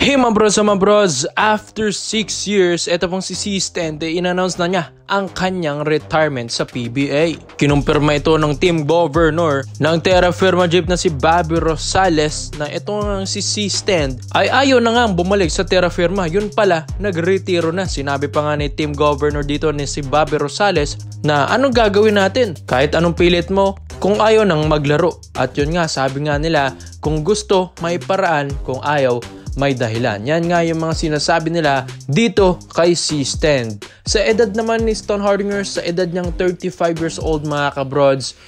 Hey mga bros, after 6 years, eto pong si C-Stand in-announce na niya ang kanyang retirement sa PBA. Kinumpirma ito ng team governor ng Terra Firma Jeep na si Bobby Rosales na ito nga si C-Stand ay ayaw na nga bumalik sa Terra Firma. Yun pala, nagretiro na. Sinabi pa nga ni team governor dito ni si Bobby Rosales na anong gagawin natin? Kahit anong pilit mo, kung ayaw nang maglaro. At yun nga, sabi nga nila, kung gusto, may paraan. Kung ayaw, may dahilan. Yan nga yung mga sinasabi nila dito kay C-Stand. Sa edad naman ni Stone Hardinger, sa edad niyang 35 years old mga kabrods,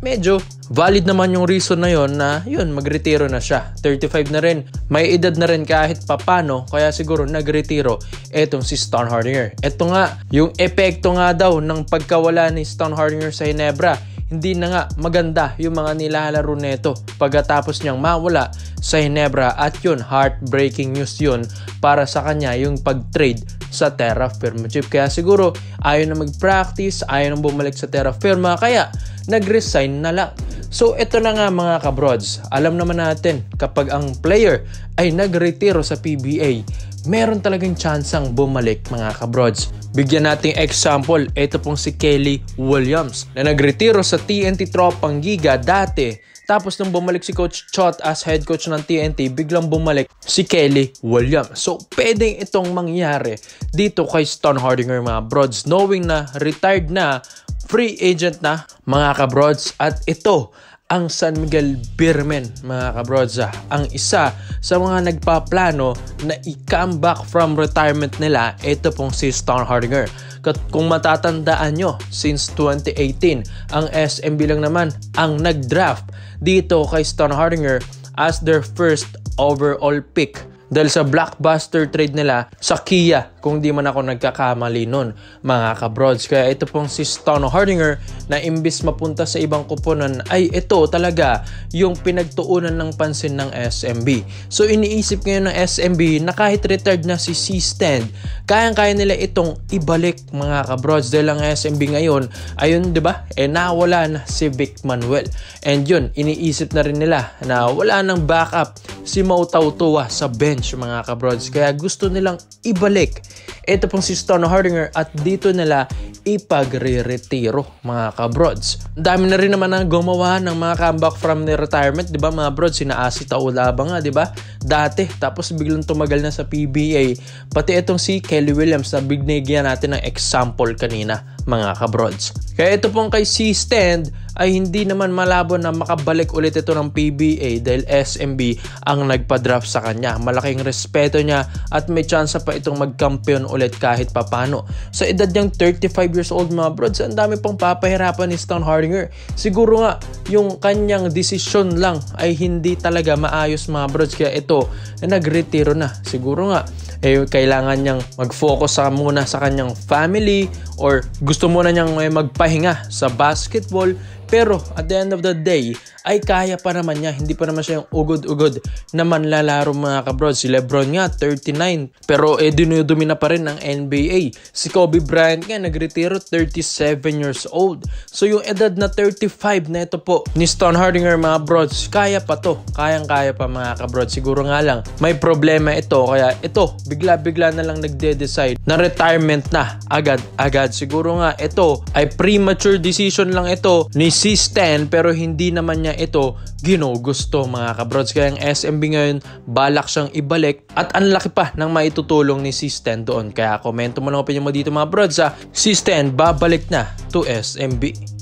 medyo valid naman yung reason na yon na yun, magretiro na siya. 35 na rin. May edad na rin kahit papano, kaya siguro nagretiro etong si Stone Hardinger. Ito nga, yung epekto nga daw ng pagkawala ni Stone Hardinger sa Ginebra. Hindi na nga maganda yung mga nilalaro neto pagkatapos niyang mawala sa Ginebra at yun, heartbreaking news yun para sa kanya yung pag-trade sa Terra Firma Jeep. Kaya siguro ayaw na mag-practice, ayaw na bumalik sa Terra Firma, kaya nag-resign na lang. So ito na nga mga kabrods, alam naman natin kapag ang player ay nagretiro sa PBA, meron talagang tsansang bumalik mga kabrods. Bigyan nating example, ito pong si Kelly Williams na nagretiro sa TNT Tropang Giga dati. Tapos nung bumalik si Coach Chot as head coach ng TNT, biglang bumalik si Kelly Williams. So pwedeng itong mangyari dito kay Stone Hardinger mga brods, knowing na retired na, free agent na mga kabrods. At ito ang San Miguel Beermen mga kabrods, ang isa sa mga nagpaplano na i-come back from retirement nila, ito pong si Stone Hardinger. Kung matatandaan nyo, since 2018 ang SMB lang naman ang nag-draft dito kay Stone Hardinger as their first overall pick dahil sa blockbuster trade nila sa Kia, kung di man ako nagkakamali nun mga kabrods. Kaya ito pong si Stone Hardinger na imbis mapunta sa ibang kuponan ay ito talaga yung pinagtuunan ng pansin ng SMB. So iniisip ngayon ng SMB na kahit retired na si C-Stand, kayang-kaya nila itong ibalik mga kabrods dahil ang SMB ngayon ayun, di ba? Nawala na si Vic Manuel. And yun, iniisip na rin nila na wala nang backup si Mau Tautua sa bench mga kabrods. Kaya gusto nilang ibalik ito pong si Stone Hardinger at dito nila ipagre-retiro mga kabrods. Dami na rin naman ang gumawa ng mga comeback from the retirement, di ba mga brods? Sina Asi Taulaba nga, di ba? Dati, tapos biglang tumagal na sa PBA. Pati itong si Kelly Williams na binigyan natin ng example kanina mga kabrods. Kaya ito pong kay C-Stand ay hindi naman malabo na makabalik ulit ito ng PBA dahil SMB ang nagpa-draft sa kanya. Malaking respeto niya at may chance pa itong magkampiyon ulit kahit papano. Sa edad niyang 35 years old mga brods, ang dami pang papahirapan ni Stone Hardinger. Siguro nga yung kanyang desisyon lang ay hindi talaga maayos mga brods, kaya ito nagretiro na. Siguro nga kailangan niyang mag-focus muna sa kanyang family or gusto muna niyang magpahinga sa basketball. Pero at the end of the day, ay kaya pa naman niya. Hindi pa naman siya yung ugod-ugod na manlalaro mga kabrods. Si Lebron nga, 39. Pero dinudumi na pa rin ng NBA. Si Kobe Bryant nga, nagretiro 37 years old. So yung edad na 35 na ito po ni Stone Hardinger mga brods, kaya pa to. Kayang-kaya pa mga kabrods. Siguro nga lang, may problema ito. Kaya ito, bigla-bigla na lang nagde-decide na retirement na agad-agad. Siguro nga ito ay premature decision lang ito ni C-Stand, pero hindi naman niya ito ginugusto mga kabrods. Kaya ang SMB ngayon balak siyang ibalik at ang laki pa ng maitutulong ni C-Stand doon. Kaya komento mo lang opinion mo dito mga brods, C-Stand babalik na to SMB.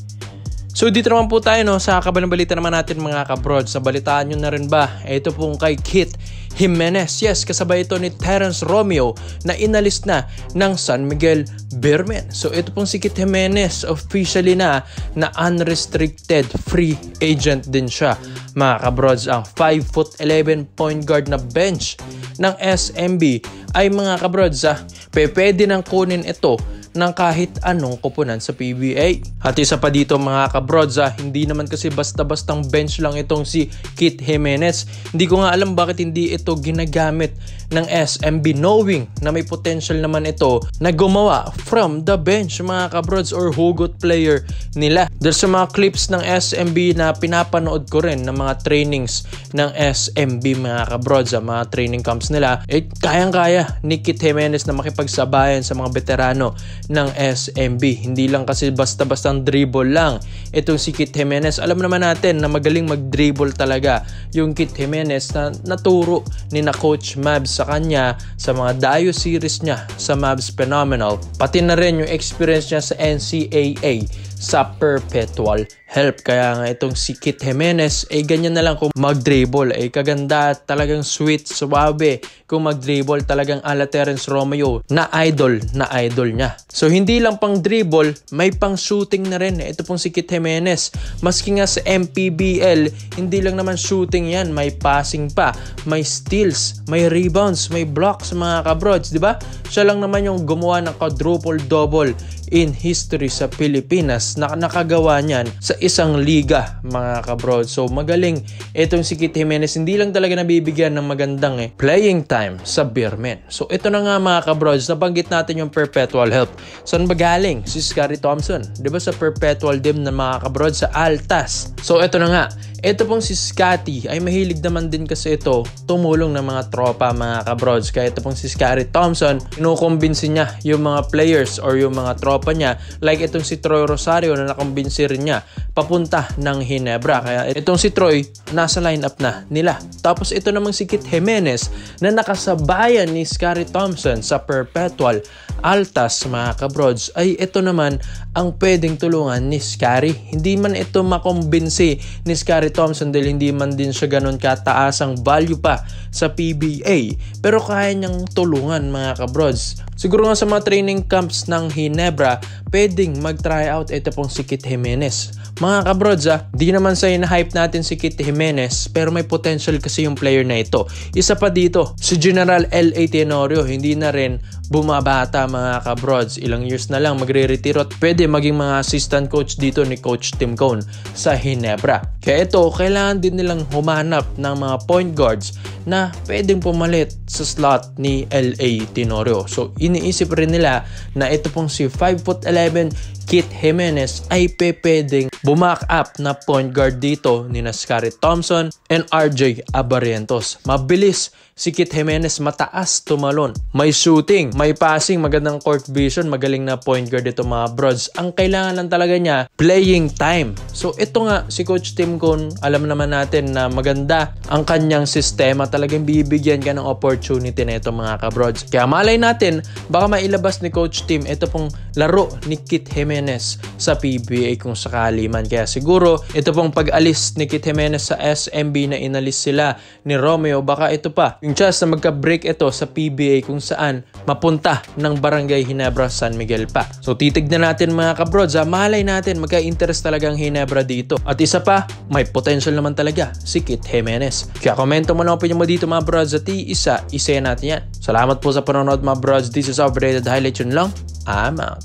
So dito naman po tayo sa kabalang balita naman natin mga kabrods. Sa balitaan nyo na rin ba, ito pong kay Kit Jimenez. Yes, kasabay ito ni Terence Romeo na inalis na ng San Miguel Beermen. So ito pong si Kit Jimenez officially na unrestricted free agent din siya mga kabrods. Ang 5'11" point guard na bench ng SMB ay mga kabrods pwede nang kunin ito ng kahit anong koponan sa PBA. At isa pa dito mga kabrods, hindi naman kasi basta-bastang bench lang itong si Kit Jimenez. Hindi ko nga alam bakit hindi ito ginagamit ng SMB, knowing na may potential naman ito na gumawa from the bench mga kabrods, or hugot player nila. There's sa mga clips ng SMB na pinapanood ko rin ng mga trainings ng SMB mga kabrods, mga training camps nila, kayang-kaya ni Kit Jimenez na makipagsabayan sa mga veterano ng SMB. Hindi lang kasi basta-bastang dribble lang itong si Kit Jimenez. Alam naman natin na magaling mag-dribble talaga yung Kit Jimenez na naturo ni na Coach Mavs sa kanya sa mga Dayo series niya sa Mavs Phenomenal, pati na rin yung experience niya sa NCAA sa Perpetual Help. Kaya nga itong si Kit Jimenez ganyan na lang kung mag-dribble, kaganda, talagang sweet, suwabe kung mag-dribble, talagang ala Terence Romeo na idol niya. So hindi lang pang dribble, may pang shooting na rin ito pong si Kit Jimenez. Maski nga sa MPBL, hindi lang naman shooting yan, may passing pa, may steals, may rebounds, may blocks mga kabrods, di ba? Siya lang naman yung gumawa ng quadruple double in history sa Pilipinas na nakagawa niyan sa isang liga mga kabroad. So magaling itong si Kit Jimenez, hindi lang talaga nabibigyan ng magandang playing time sa Beermen. So ito na nga mga kabroads, nabanggit natin yung Perpetual Help. Saan ba galing? Si Scottie Thompson, di ba sa Perpetual din na mga kabroads sa Altas. So ito na nga, ito pong si Scottie ay mahilig naman din kasi ito tumulong ng mga tropa mga kabroads. Kaya ito pong si Scottie Thompson, inukumbinsi niya yung mga players or yung mga tropa niya, like itong si Troy Rosario na nakumbinsi rin niya papunta ng Ginebra. Kaya itong si Troy nasa lineup na nila. Tapos ito namang si Kit Jimenez na nakasabayan ni Scottie Thompson sa Perpetual Altas mga kabroads, ay ito naman ang pwedeng tulungan ni Scottie. Hindi man ito makumbinsi ni Scottie Thompson dahil hindi man din siya ganun kataas ang value pa sa PBA, pero kaya niyang tulungan mga kabroads. Siguro nga sa mga training camps ng Ginebra, pwedeng mag-try out ito pong si Kit Jimenez. Mga kabroads, di naman sa hype natin si Kit Jimenez, pero may potential kasi yung player na ito. Isa pa dito, si General L.A. Tenorio, hindi na rin bumabata mga kabroads. Ilang years na lang magre-retiro at pwede maging mga assistant coach dito ni Coach Tim Cone sa Ginebra. Kaya ito, kailangan din nilang humanap ng mga point guards na pwedeng pumalit sa slot ni L.A. Tenorio. So iniisip rin nila na ito pong si 5'11" Kit Jimenez ay pwedeng bumack up na point guard dito ni Scottie Thompson and RJ Abarrientos. Mabilis si Kit Jimenez, mataas tumalon, may shooting, may passing, magandang court vision, magaling na point guard ito mga broads. Ang kailangan lang talaga niya, playing time. So ito nga si Coach Tim Cone, alam naman natin na maganda ang kanyang sistema, talagang bibigyan ka ng opportunity na ito mga kabroads. Kaya malay natin, baka mailabas ni Coach Tim ito pong laro ni Kit Jimenez sa PBA kung sakali man. Kaya siguro ito pong pag-alis ni Kit Jimenez sa SMB na inalis sila ni Romeo, baka ito pa yung chance na magka-break ito sa PBA kung saan mapunta ng Barangay Ginebra San Miguel pa. So titignan natin mga kabroads, malay natin magka-interest talaga ang Ginebra dito. At isa pa, may potential naman talaga si Kit Jimenez. Kaya komento mo na opinion mo dito mga broads at isa natin yan. Salamat po sa panonood mga broads. This is our updated highlight. Yun lang. I'm out.